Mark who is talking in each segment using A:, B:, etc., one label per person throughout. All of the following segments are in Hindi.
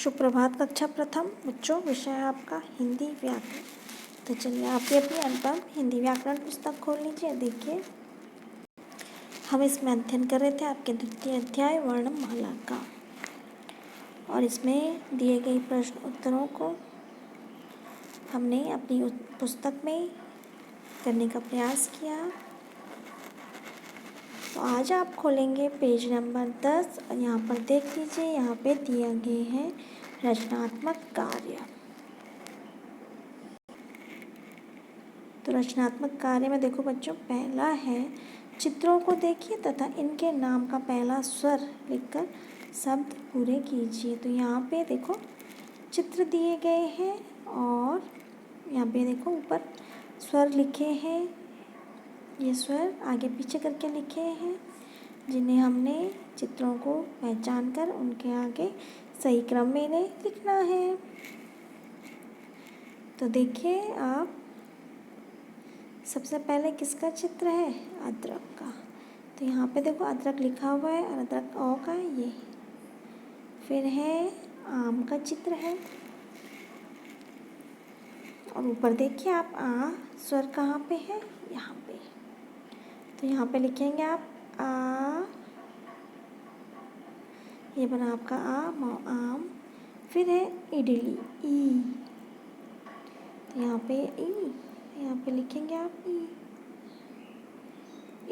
A: सुप्रभात कक्षा प्रथम बच्चों, विषय है आपका हिंदी व्याकरण। तो चलिए आप भी अपनी अनुपम हिंदी व्याकरण पुस्तक खोल लीजिए। देखिए, हम इसमें अध्ययन कर रहे थे आपके द्वितीय अध्याय वर्णमाला का, और इसमें दिए गए प्रश्न उत्तरों को हमने अपनी पुस्तक में करने का प्रयास किया। तो आज आप खोलेंगे पेज नंबर 10 और यहाँ पर देख लीजिए, यहाँ पे दिए गए हैं रचनात्मक कार्य। तो रचनात्मक कार्य में देखो बच्चों, पहला है चित्रों को देखिए तथा इनके नाम का पहला स्वर लिखकर शब्द पूरे कीजिए। तो यहाँ पे देखो चित्र दिए गए हैं और यहाँ पे देखो ऊपर स्वर लिखे हैं। ये स्वर आगे पीछे करके लिखे हैं, जिन्हें हमने चित्रों को पहचान कर उनके आगे सही क्रम में इन्हें लिखना है। तो देखिए आप, सबसे पहले किसका चित्र है? अदरक का। तो यहाँ पे देखो अदरक लिखा हुआ है और अदरक औ का है ये। फिर है आम का चित्र है, और ऊपर देखिए आप आ स्वर कहाँ पे है? यहाँ पे। तो यहाँ पे लिखेंगे आप आ, ये बना आपका आम। फिर है इडली, ई। तो यहाँ पे ई, यहाँ पे लिखेंगे आप ई,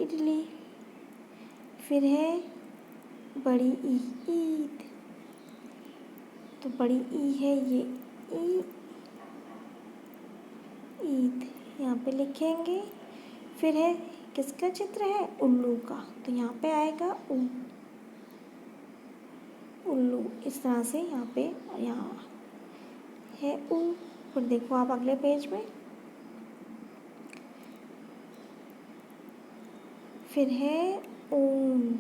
A: इडली। फिर है बड़ी ई, ईद। तो बड़ी ई है ये ई, ईद यहाँ पे लिखेंगे। फिर है किसका चित्र है? उल्लू का। तो यहाँ पे आएगा उ, उल्लू। इस तरह से यहाँ पे, यहाँ है उ। फिर देखो आप अगले पेज में, फिर है ऊन,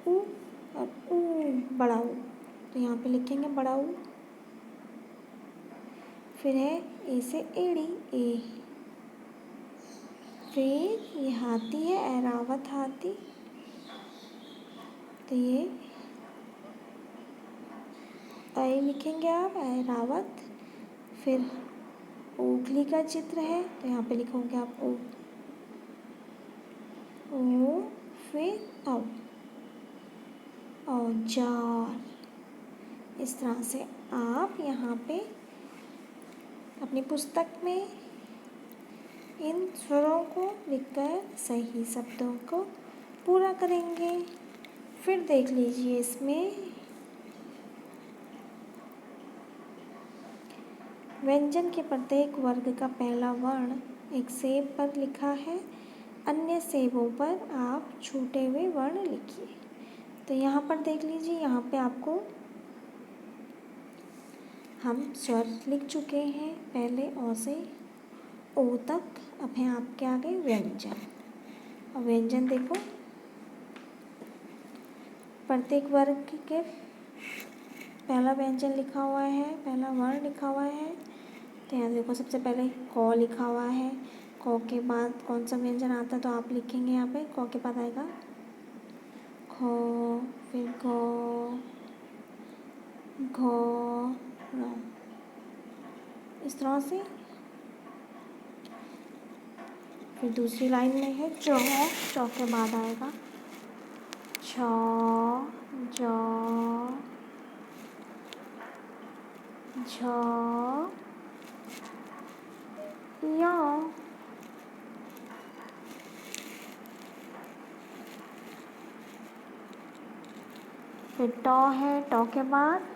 A: उ और ऊ, बड़ा ऊ। तो यहाँ पे लिखेंगे बड़ा ऊ। फिर है ए से एड़ी, ए। फिर ये हाथी है, ऐरावत हाथी। तो ये ऐ लिखेंगे आप, ऐरावत। फिर ओखली का चित्र है, तो यहाँ पे लिखोगे आप ओ, ओ। फिर औ, औजार। इस तरह से आप यहाँ पे अपनी पुस्तक में इन स्वरों को लिखकर सही शब्दों को पूरा करेंगे। फिर देख लीजिए, इसमें व्यंजन के प्रत्येक वर्ग का पहला वर्ण एक सेब पर लिखा है, अन्य सेबों पर आप छूटे हुए वर्ण लिखिए। तो यहाँ पर देख लीजिए, यहाँ पे आपको हम स्वर लिख चुके हैं पहले अ से ओ तक। अब है आपके आगे व्यंजन। और व्यंजन देखो, प्रत्येक वर्ग के पहला व्यंजन लिखा हुआ है, पहला वर्ण लिखा हुआ है। तो यहाँ देखो सबसे पहले क लिखा हुआ है। क के बाद कौन सा व्यंजन आता है? तो आप लिखेंगे यहाँ पे क के बाद आएगा ख, फिर घ, घ, ङ। इस तरह से। फिर दूसरी लाइन में है चौ, चौ के बाद आएगा छ, ज, झ, य। फिर ट है, ट के बाद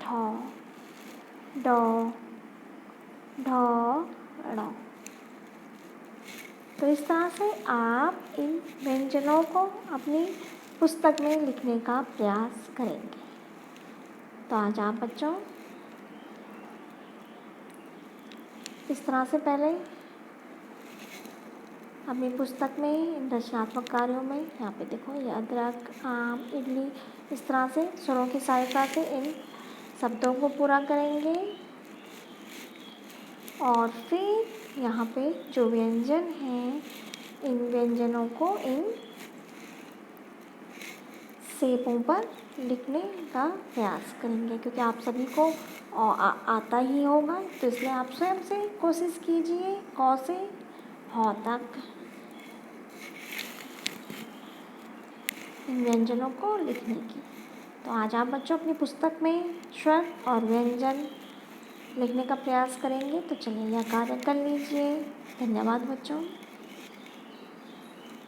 A: ठ, ड, ढ, ण। तो इस तरह से आप इन व्यंजनों को अपनी पुस्तक में लिखने का प्रयास करेंगे। तो आज आप बच्चों इस तरह से पहले अपनी पुस्तक में इन रचनात्मक कार्यों में, यहाँ पे देखो ये अदरक, आम, इडली, इस तरह से स्वरों की सहायता से इन शब्दों को पूरा करेंगे। और फिर यहाँ पे जो व्यंजन हैं, इन व्यंजनों को इन शेपों पर लिखने का प्रयास करेंगे, क्योंकि आप सभी को आता ही होगा, तो इसलिए आप स्वयं से कोशिश कीजिए क से ह तक इन व्यंजनों को लिखने की। तो आज आप बच्चों अपनी पुस्तक में स्वर और व्यंजन लिखने का प्रयास करेंगे। तो चलिए यह कार्य कर लीजिए। धन्यवाद बच्चों।